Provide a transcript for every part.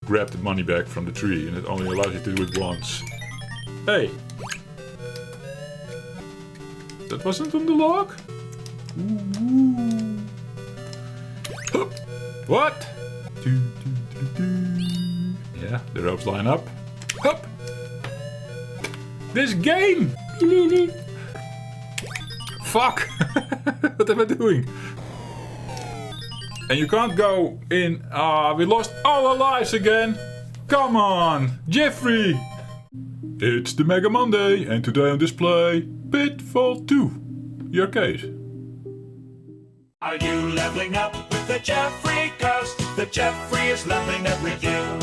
grab the money back from the tree, and it only allows you to do it once. Hey! That wasn't on the log? Ooh. Hup. What? Yeah, the ropes line up. Hup! This game! Fuck! What am I doing? And you can't go in. We lost all our lives again. Come on, Jeffrey! It's the Mega Monday, and today on display, Pitfall 2, the arcade. Are you leveling up with the Jeffrey? 'Cause the Jeffrey is leveling up with you.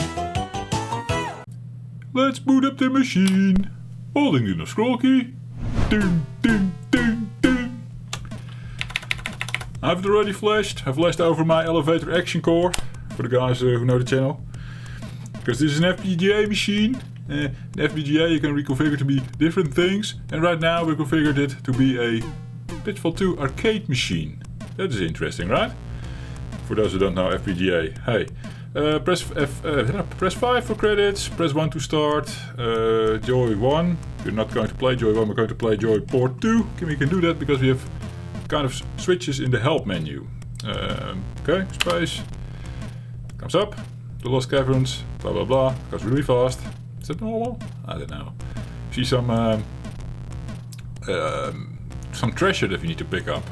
Let's boot up the machine. Holding the scroll key. Ding, ding, ding, ding. I've already flashed. I've flashed over my elevator action core. For the guys who know the channel. Because this is an FPGA machine. The FPGA you can reconfigure to be different things. And right now we configured it to be a Pitfall 2 arcade machine. That is interesting, right? For those who don't know FPGA. Hey, press 5 for credits, press 1 to start, Joy 1. We're not going to play Joy 1, we're going to play Joy Port 2. We can do that because we have kind of switches in the help menu. Okay, space. Comes up. The Lost Caverns, blah blah blah. Goes really fast. Is that normal? I don't know. See some treasure that you need to pick up.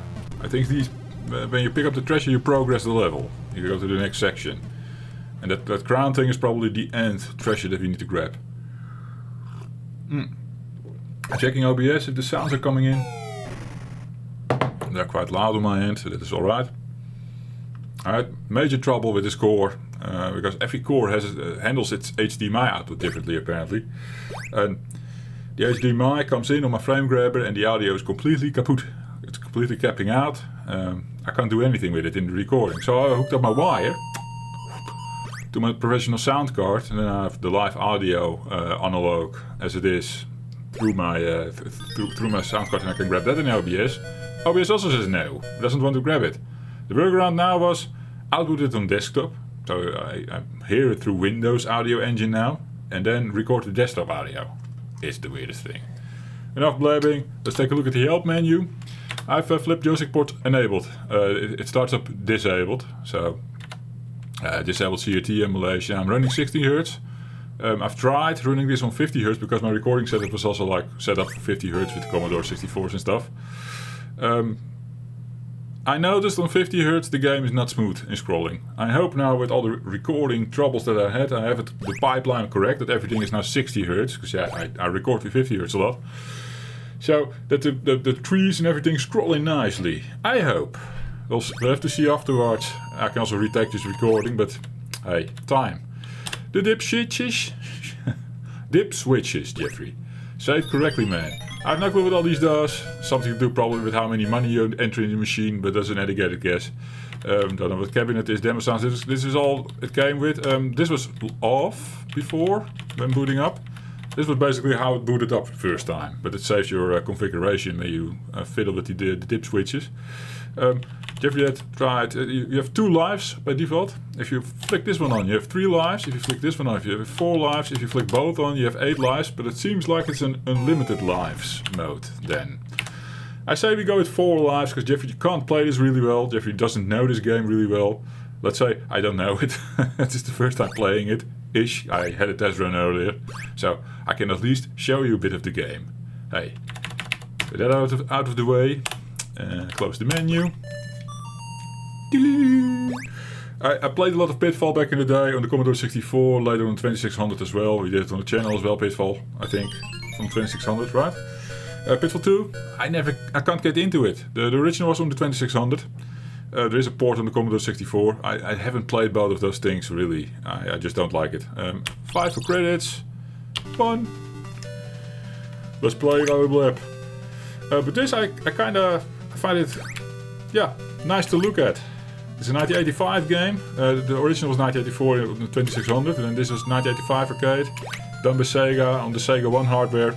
I think these, when you pick up the treasure, you progress the level. You go to the next section. And that crown thing is probably the end treasure that we need to grab. Checking OBS if the sounds are coming in. They're quite loud on my end, so that is alright. Alright, major trouble with this core. Because every core handles its HDMI output differently apparently. And the HDMI comes in on my frame grabber and the audio is completely kaput. It's completely capping out. I can't do anything with it in the recording. So I hooked up my wire to my professional sound card, and then I have the live audio analog as it is through my through my sound card, and I can grab that in OBS. OBS also says no, it doesn't want to grab it. The workaround now was output it on desktop, so I hear it through Windows audio engine now, and then record the desktop audio. It's the weirdest thing. Enough blabbing, let's take a look at the help menu. I've flipped joystick port enabled. It starts up disabled, so disabled CRT emulation. I'm running 60 Hz. I've tried running this on 50 Hz because my recording setup was also like set up for 50 Hz with Commodore 64s and stuff. I noticed on 50 Hz the game is not smooth in scrolling. I hope now with all the recording troubles that I had, I have the pipeline correct, that everything is now 60 Hz, because yeah, I record with 50 Hz a lot. So that the trees and everything scrolling nicely. I hope. We'll have to see afterwards. I can also retake this recording, but hey, time. The dip switches. Dip switches, Jeffrey. Say it correctly, man. I have no clue what all these does. Something to do probably with how many money you enter in the machine, but that's an educated guess. Don't know what cabinet is, demo sounds. This is all it came with. This was off before when booting up. This was basically how it booted up the first time, but it saves your configuration when you fiddle with the dip switches. Jeffrey had tried, you have 2 lives by default. If you flick this one on, you have 3 lives. If you flick this one on, you have 4 lives. If you flick both on, you have 8 lives, but it seems like it's an unlimited lives mode then. I say we go with 4 lives because Jeffrey can't play this really well. Jeffrey doesn't know this game really well. Let's say I don't know it. It's the first time playing it. Ish. I had a test run earlier, so I can at least show you a bit of the game. Hey, get that out of the way. Close the menu. I played a lot of Pitfall back in the day on the Commodore 64, later on 2600 as well. We did it on the channel as well, Pitfall, I think, from 2600, right? Pitfall 2, I can't get into it. The original was on the 2600. There is a port on the Commodore 64. I haven't played both of those things really. I just don't like it. 5 for credits. Fun. Let's play blab. But this I find it, yeah, nice to look at. It's a 1985 game. The original was 1984 on the 2600, and then this was 1985 arcade, done by Sega on the Sega 1 hardware.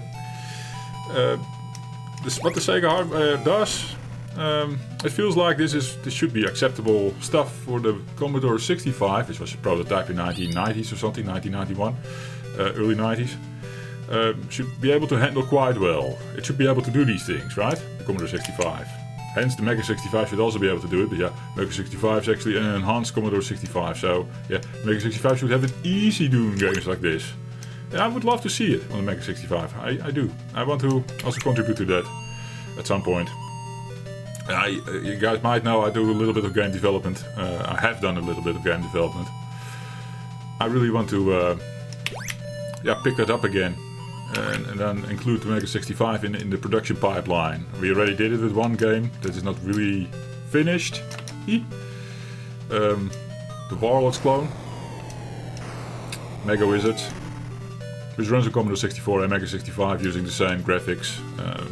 What the Sega hardware does, It feels like this should be acceptable stuff for the Commodore 65, which was a prototype in 1990s or something, 1991, early 90s. Should be able to handle quite well. It should be able to do these things, right? The Commodore 65. Hence the Mega 65 should also be able to do it, but yeah, Mega 65 is actually an enhanced Commodore 65, so yeah, Mega 65 should have it easy doing games like this. Yeah, I would love to see it on the Mega 65, I do. I want to also contribute to that at some point. You guys might know I do a little bit of game development. I have done a little bit of game development. I really want to pick that up again. And then include the Mega 65 in the production pipeline. We already did it with one game that is not really finished. The Warlords clone. Mega Wizards. Which runs on Commodore 64 and Mega 65 using the same graphics.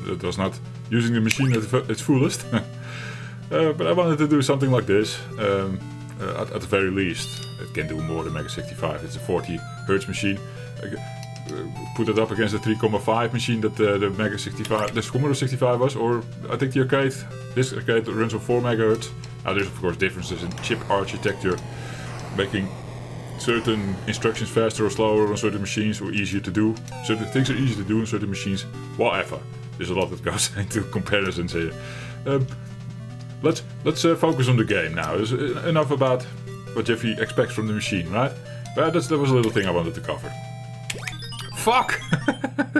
It was not using the machine at its fullest. But I wanted to do something like this. At the very least. It can do more than Mega 65. It's a 40 Hz machine. Put it up against the 3.5 machine that the Mega 65, the Commodore 65 was, or I think the arcade, this arcade runs on 4 MHz. There's of course differences in chip architecture, making certain instructions faster or slower on certain machines or easier to do. Certain things are easy to do on certain machines. Whatever. There's a lot that goes into comparisons here. Let's focus on the game now. There's enough about what Jeffrey expects from the machine, right? But that was a little thing I wanted to cover. Fuck!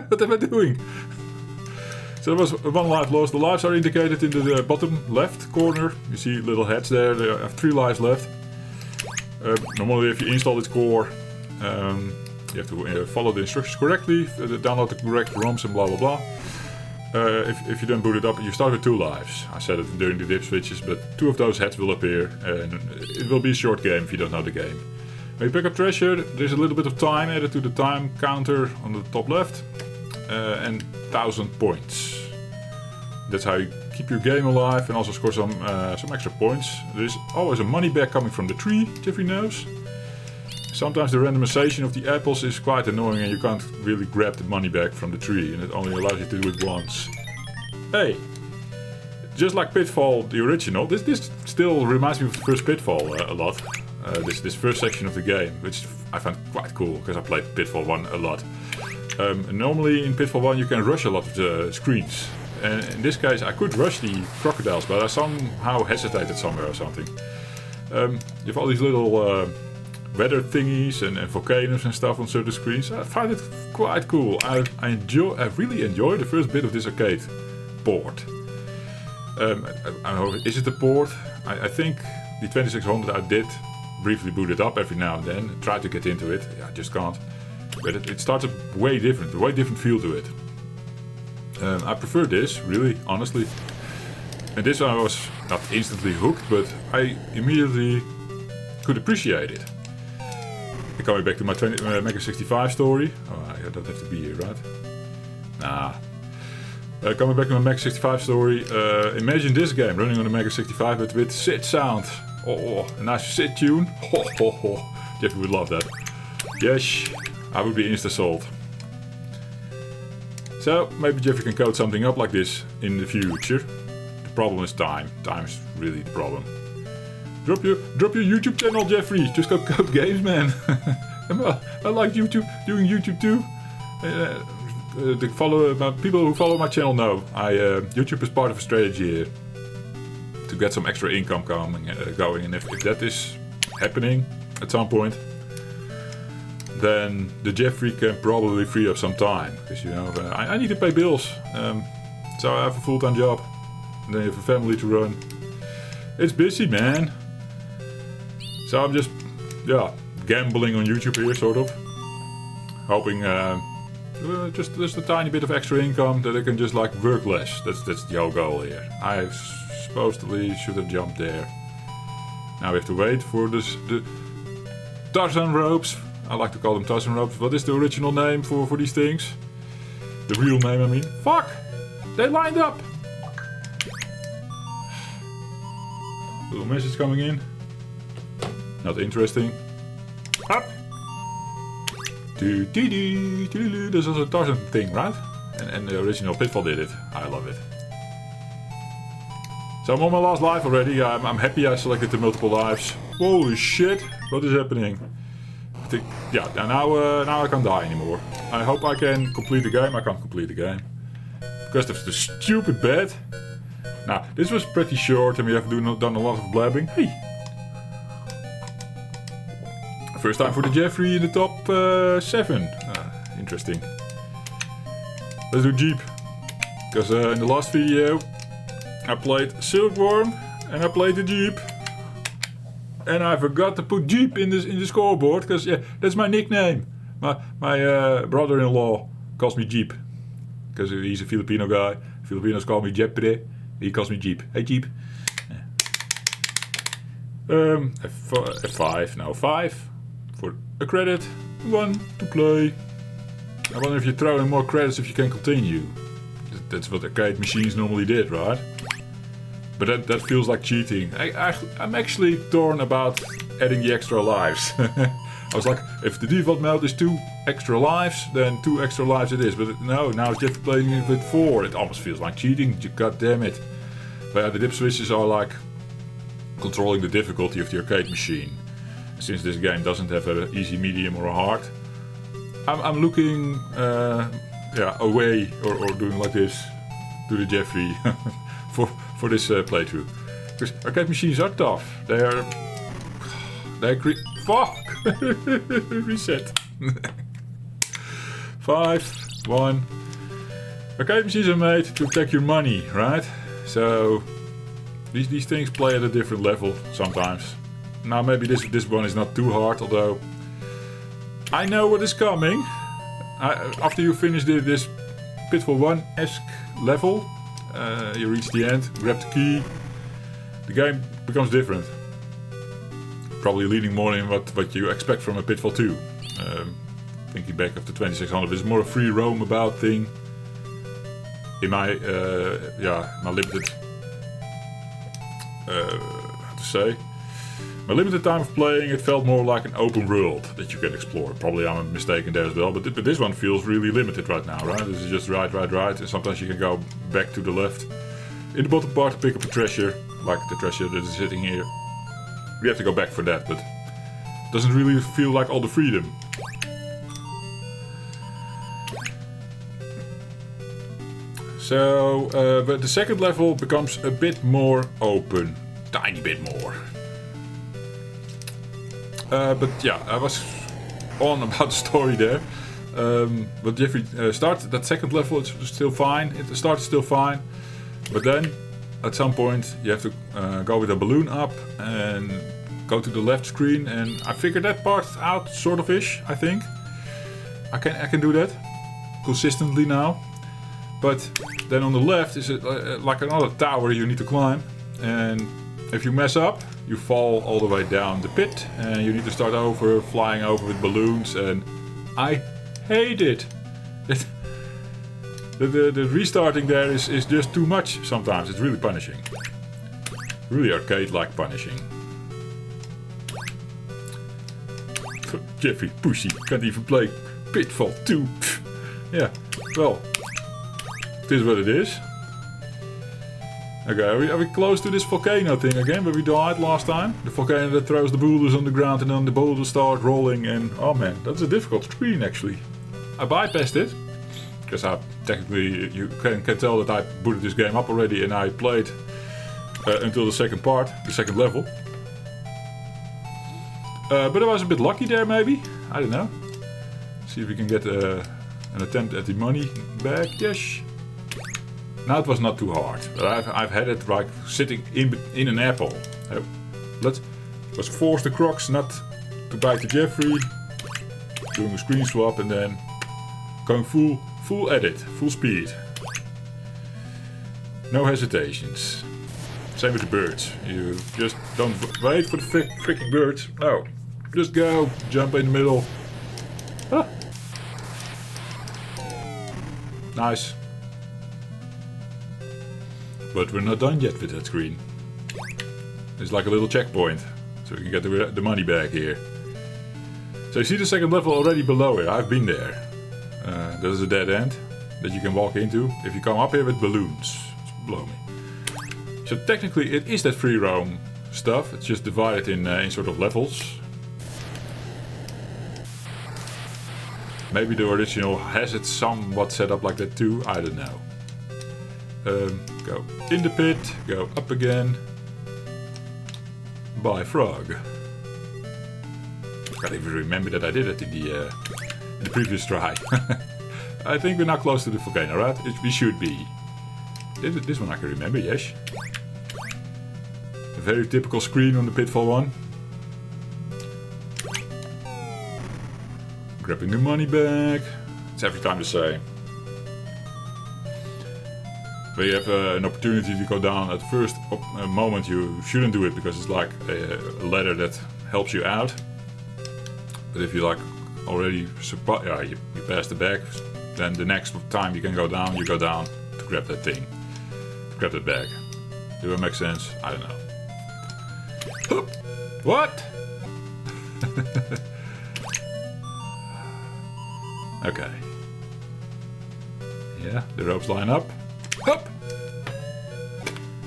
What am I doing? So there was one life lost. The lives are indicated in the bottom left corner. You see little heads there. They have 3 lives left. Normally if you install this core, you have to follow the instructions correctly, download the correct ROMs and blah blah blah. If you then boot it up, you start with 2 lives. I said it during the dip switches, but 2 of those heads will appear, and it will be a short game if you don't know the game. When you pick up treasure, there's a little bit of time added to the time counter on the top left, and 1000 points. That's how you keep your game alive and also score some extra points. There's always a money bag coming from the tree, Jeffrey knows. Sometimes the randomization of the apples is quite annoying and you can't really grab the money bag from the tree, and it only allows you to do it once. Hey! Just like Pitfall, the original, this still reminds me of the first Pitfall a lot. This first section of the game, which I found quite cool because I played Pitfall 1 a lot. Normally in Pitfall 1 you can rush a lot of the screens. And in this case I could rush the crocodiles, but I somehow hesitated somewhere or something. You have all these little weather thingies and volcanoes and stuff on certain screens. I find it quite cool. I really enjoy the first bit of this arcade port. I don't know, is it a port? I think the 2600 I did briefly boot it up every now and then, try to get into it, I just can't. But it starts a way different feel to it. I prefer this, really, honestly. And this one I was not instantly hooked, but I immediately could appreciate it. And coming back to my Mega 65 story. Oh, I don't have to be here, right? Nah. Coming back to my Mega 65 story, imagine this game running on the Mega 65 but with SID sound. Oh, a nice SID tune. Jeffrey would love that. Yes, I would be insta-sold. So, maybe Jeffrey can code something up like this in the future. The problem is time. Time is really the problem. Drop your YouTube channel, Jeffrey. Just go code games, man. I like YouTube, doing YouTube too. People who follow my channel know YouTube is part of a strategy here to get some extra income going, and if that is happening at some point, then the Jeffrey can probably free up some time, because you know I need to pay bills, so I have a full-time job, and then you have a family to run. It's busy, man. So I'm just gambling on YouTube here, sort of, hoping just a tiny bit of extra income that I can just like work less. That's the whole goal here. I supposedly should have jumped there. Now we have to wait for the Tarzan ropes. I like to call them Tarzan ropes. What is the original name for these things? The real name, I mean. Fuck! They lined up! Little message coming in. Not interesting. Up! There's also a Tarzan thing, right? And the original Pitfall did it. I love it. So I'm on my last life already. I'm happy I selected the multiple lives. Holy shit, what is happening? I think, yeah, now I can't die anymore. I hope I can complete the game. I can't complete the game. Because of the stupid bed. Now, this was pretty short and we have done a lot of blabbing. Hey! First time for the Jeffrey in the top 7. Interesting. Let's do Jeep. Because in the last video I played Silkworm and I played the Jeep. And I forgot to put Jeep in the scoreboard because yeah, that's my nickname. My brother-in-law calls me Jeep. Because he's a Filipino guy. Filipinos call me Jepre. He calls me Jeep. Hey Jeep. F5. Now 5 for a credit. 1 to play. I wonder if you throw in more credits if you can continue. That's what arcade machines normally did, right? But that feels like cheating. I'm actually torn about adding the extra lives. I was like, if the default mode is 2 extra lives, then 2 extra lives it is. But no, now it's just playing it with 4. It almost feels like cheating. God damn it. But yeah, the dip switches are like controlling the difficulty of the arcade machine. Since this game doesn't have an easy, medium, or a hard, I'm looking away or doing like this to the Jeffrey for this playthrough. Because arcade machines are tough. They're fuck. Reset. 5, 1. Arcade machines are made to take your money, right? So these things play at a different level sometimes. Now maybe this one is not too hard, although I know what is coming. After you finish this Pitfall 1-esque level, you reach the end, grab the key, the game becomes different. Probably leaning more in what you expect from a Pitfall 2. Thinking back of the 2600, it's more a free roam about thing. In my my limited how to say, my limited time of playing, it felt more like an open world that you can explore. Probably I'm mistaken there as well, but this one feels really limited right now, right? This is just right, and sometimes you can go back to the left in the bottom part to pick up a treasure, like the treasure that is sitting here. We have to go back for that, but it doesn't really feel like all the freedom. So, but the second level becomes a bit more open, tiny bit more. But yeah, I was on about the story there. But Jeffrey starts that second level, it's still fine. The start is still fine, but then at some point you have to go with a balloon up and go to the left screen, and I figured that part out sort of ish. I think I can do that consistently now. But then on the left is like another tower you need to climb, and if you mess up, you fall all the way down the pit, and you need to start over, flying over with balloons, and I hate it. The restarting there is just too much sometimes. It's really punishing. Really arcade-like punishing. Jeffrey, pussy, can't even play Pitfall 2. Yeah, well, it is what it is. Okay, are we close to this volcano thing again, where we died last time? The volcano that throws the boulders on the ground and then the boulders start rolling, and oh man, that's a difficult screen actually. I bypassed it, because technically you can tell that I booted this game up already and I played until the second part, the second level. But I was a bit lucky there maybe, I don't know. See if we can get an attempt at the money back, yes. Now it was not too hard, but I've had it like sitting in an apple. Let's force the crocs not to bite the Jeffrey, doing a screen swap and then going full edit, full speed. No hesitations. Same with the birds. You just don't wait for the freaking birds. No, just go, jump in the middle. Ah. Nice. But we're not done yet with that screen. It's like a little checkpoint, so we can get the money back here. So you see the second level already below here. I've been there. There's a dead end that you can walk into if you come up here with balloons. Blow me. So technically it is that free roam stuff. It's just divided in sort of levels. Maybe the original has it somewhat set up like that too. I don't know. Go in the pit. Go up again. Buy frog. Can't even remember that I did it in the previous try. I think we're now close to the volcano, right? We should be. This one I can remember, yes. A very typical screen on the Pitfall one. Grabbing the money back. It's every time the same. When you have an opportunity to go down at the first moment, you shouldn't do it because it's like a ladder that helps you out. But if you like already you pass the bag, then the next time you go down to grab that thing. To grab that bag. Do it make sense? I don't know. What? Okay. Yeah, the ropes line up. Hup!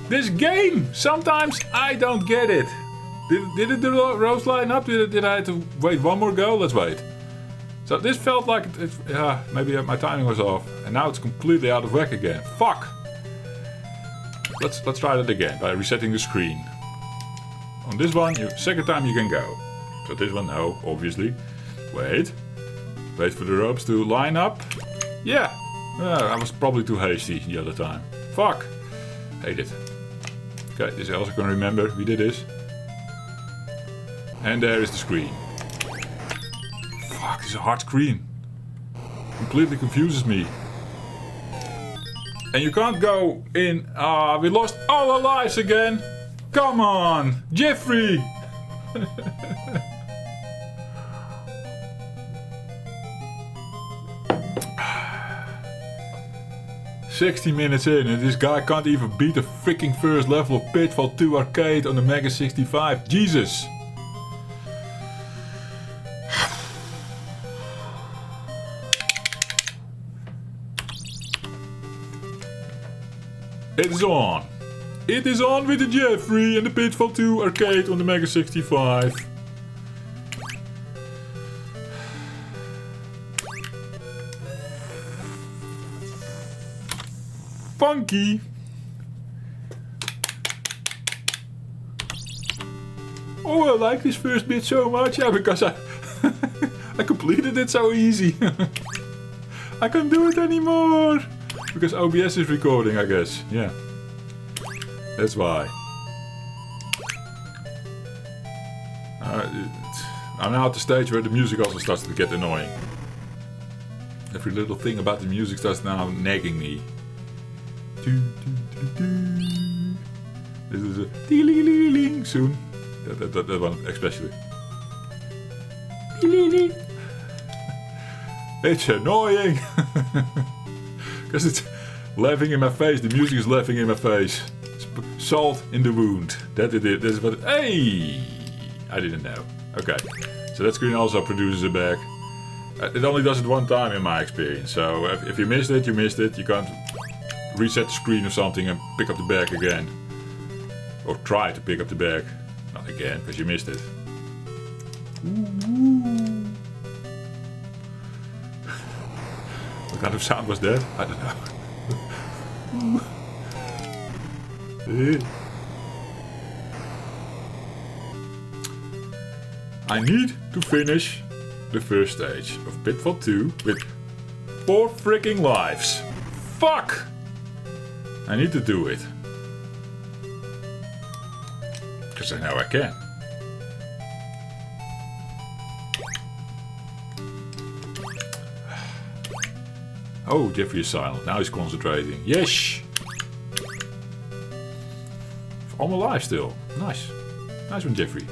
This game! Sometimes I don't get it. Did the ropes line up? Did I have to wait one more go? Let's wait. So this felt like maybe my timing was off. And now it's completely out of whack again. Fuck! Let's try that again by resetting the screen. On this one, second time you can go. So this one, no, obviously. Wait. Wait for the ropes to line up. Yeah! I was probably too hasty the other time. Fuck! Hate it. Okay, this I also can remember. We did this. And there is the screen. Fuck, this is a hard screen. Completely confuses me. And you can't go in. We lost all our lives again. Come on, Jeffrey! 60 minutes in and this guy can't even beat the freaking first level of Pitfall 2 Arcade on the Mega 65. Jesus! It is on! It is on with the Jeffrey and the Pitfall 2 Arcade on the Mega 65. Funky! Oh, I like this first bit so much, yeah, because I I completed it so easy. I can't do it anymore! Because OBS is recording, I guess, yeah. That's why. I'm now at the stage where the music also starts to get annoying. Every little thing about the music starts now nagging me. This is a dee-ling soon. That one especially. It's annoying. Because it's laughing in my face. The music is laughing in my face. Salt in the wound. That it is. That's what. Hey! I didn't know. Okay. So that screen also produces a bag. It only does it one time in my experience. So if you missed it, you missed it. You can't reset the screen or something and pick up the bag again. Or try to pick up the bag. Not again, because you missed it. What kind of sound was that? I don't know. I need to finish the first stage of Pitfall 2 with 4 freaking lives. Fuck! I need to do it. Because I know I can. Oh, Jeffrey is silent. Now he's concentrating. Yes! All my life still. Nice. Nice one, Jeffrey.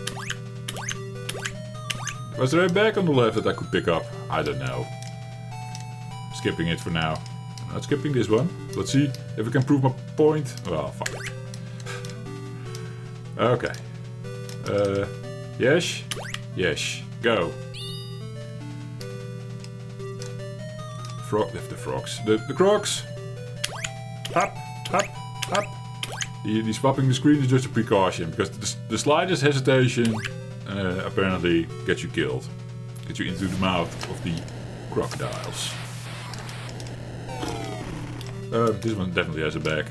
Was there a bag on the left that I could pick up? I don't know. Skipping it for now. Not skipping this one. Let's see if we can prove my point. Well, fuck it. Okay. Yes? Yes. Go. The frogs. The crocs! Up, up, up. The swapping the screen is just a precaution, because the slightest hesitation apparently gets you killed. Gets you into the mouth of the crocodiles. This one definitely has a bag.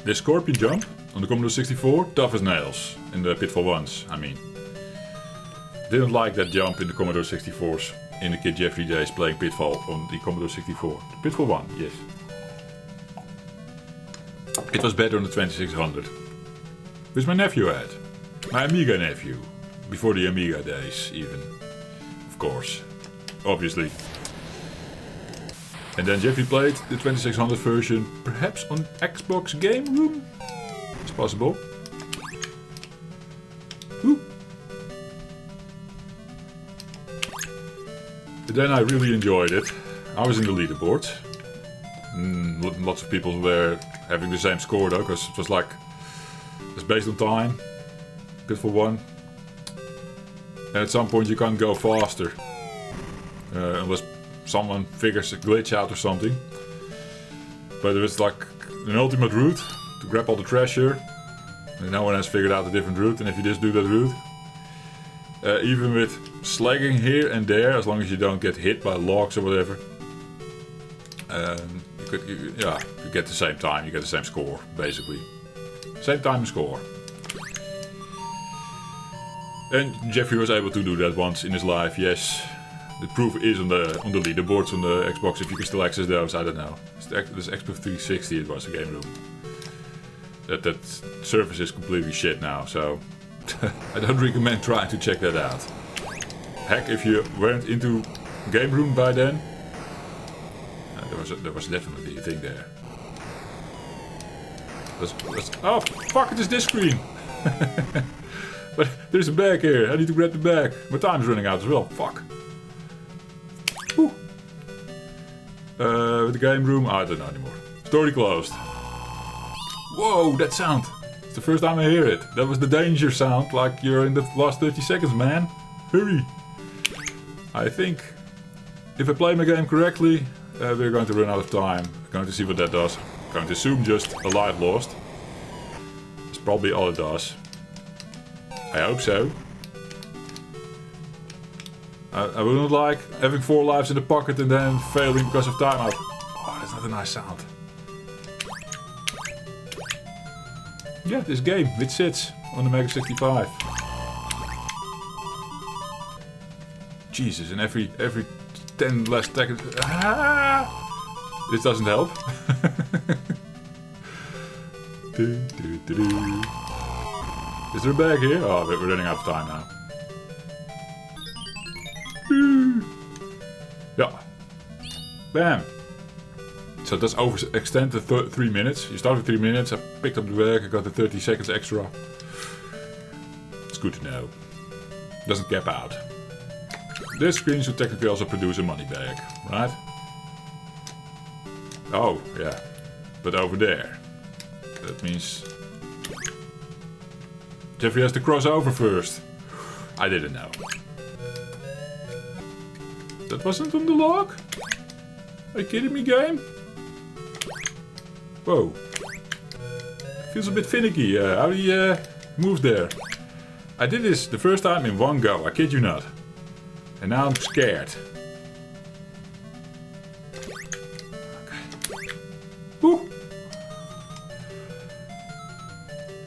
The scorpion jump on the Commodore 64, tough as nails. In the Pitfall 1s, I mean. Didn't like that jump in the Commodore 64s in the Kid Jeffrey days playing Pitfall on the Commodore 64. The Pitfall 1, yes. It was better on the 2600. Which my nephew had. My Amiga nephew. Before the Amiga days, even. Of course. Obviously. And then Jeffrey played the 2600 version, perhaps on Xbox Game Room? It's possible. Woo. But then I really enjoyed it. I was in the leaderboard. Lots of people were having the same score though, because it was like... It's based on time. Pitfall 1. And at some point you can't go faster. Unless someone figures a glitch out or something. But there is like an ultimate route to grab all the treasure. And no one has figured out a different route. And if you just do that route, even with slagging here and there, as long as you don't get hit by logs or whatever, you get the same time, you get the same score, basically. Same time and score. And Jeffrey was able to do that once in his life, yes. The proof is on the leaderboards on the Xbox, if you can still access those, I don't know. This Xbox 360, it was a game room. That service is completely shit now, so I don't recommend trying to check that out. Heck, if you weren't into game room by then, there was definitely a thing there. Oh fuck, it is this screen! But there's a bag here, I need to grab the bag. My time's running out as well, fuck. The game room, I don't know anymore. Story closed. Whoa, that sound. It's the first time I hear it. That was the danger sound, like you're in the last 30 seconds, man. Hurry. I think if I play my game correctly, we're going to run out of time. I'm going to see what that does. I'm going to assume just a life lost. That's probably all it does. I hope so. I wouldn't like having 4 lives in the pocket and then failing because of timeout. Oh, that's not a nice sound. Yeah, this game, which sits on the Mega 65. Jesus, and every 10 less seconds... Ah! This doesn't help. Is there a bag here? Oh, we're running out of time now. Yeah. Bam. So that's overextend to 3 minutes. You start with 3 minutes, I picked up the bag, I got the 30 seconds extra. It's good to know. Doesn't cap out. This screen should technically also produce a money bag, right? Oh, yeah. But over there. That means... Jeffrey has to cross over first. I didn't know. That wasn't on the log? Are you kidding me, game? Whoa. Feels a bit finicky. How do you move there? I did this the first time in one go, I kid you not. And now I'm scared. Okay. Woo!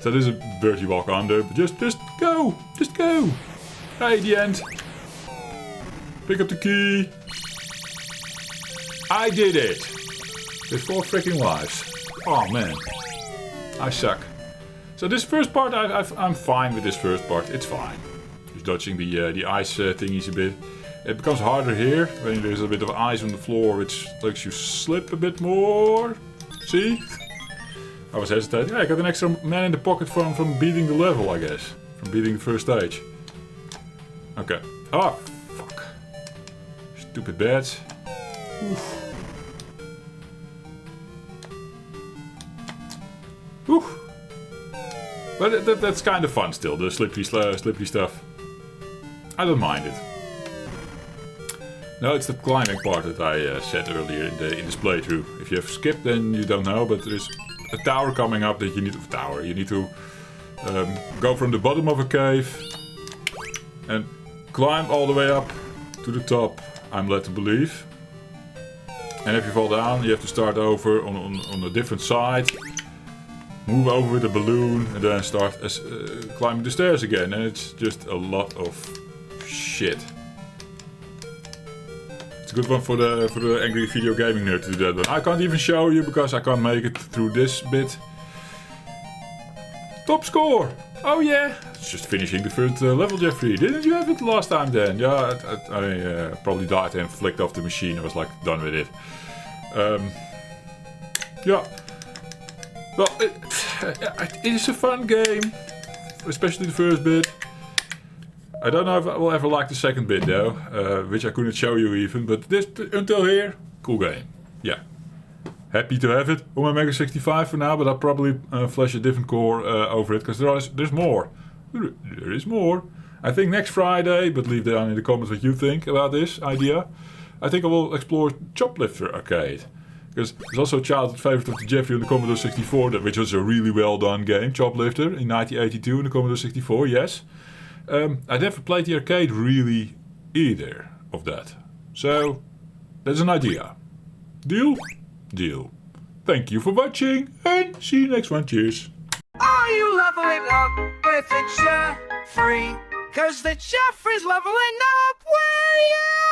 So there's a bird you walk under, but just go! Just go! Hey, the end. Pick up the key. I did it! With 4 freaking lives. Oh man. I suck. So this first part, I'm fine with this first part. It's fine. Just dodging the ice thingies a bit. It becomes harder here when there's a bit of ice on the floor, which makes you slip a bit more. See? I was hesitating. Yeah, I got an extra man in the pocket from beating the level, I guess. From beating the first stage. Okay. Oh, fuck. Stupid bats. Oof. Oof. But that's kind of fun still, the slippery stuff. I don't mind it. No, it's the climbing part that I said earlier in this playthrough. If you have skipped, then you don't know, but there's a tower coming up that you need to... You need to go from the bottom of a cave and climb all the way up to the top, I'm led to believe. And if you fall down, you have to start over on a different side. Move over with a balloon and then start climbing the stairs again. And it's just a lot of shit. It's a good one for the angry video gaming nerd to do that one. I can't even show you because I can't make it through this bit. Top score! Oh yeah! It's just finishing the first level, Jeffrey. Didn't you have it last time then? Yeah, I probably died and flicked off the machine. I was like done with it. Yeah. Well, it is a fun game. Especially the first bit. I don't know if I will ever like the second bit though. Which I couldn't show you even. But this, until here, cool game. Yeah. Happy to have it on my Mega 65 for now, but I'll probably flash a different core over it, because there's more. There is more. I think next Friday, but leave down in the comments what you think about this idea. I think I will explore Choplifter Arcade, because there's also a childhood favorite of the Jeffrey on the Commodore 64, which was a really well done game, Choplifter, in 1982 in the Commodore 64, yes. I never played the arcade really either of that. So, that's an idea. Deal? Deal. Thank you for watching and see you next one. Cheers. Are you leveling up with the Jeffrey? 'Cause the Jeffrey's leveling up with you!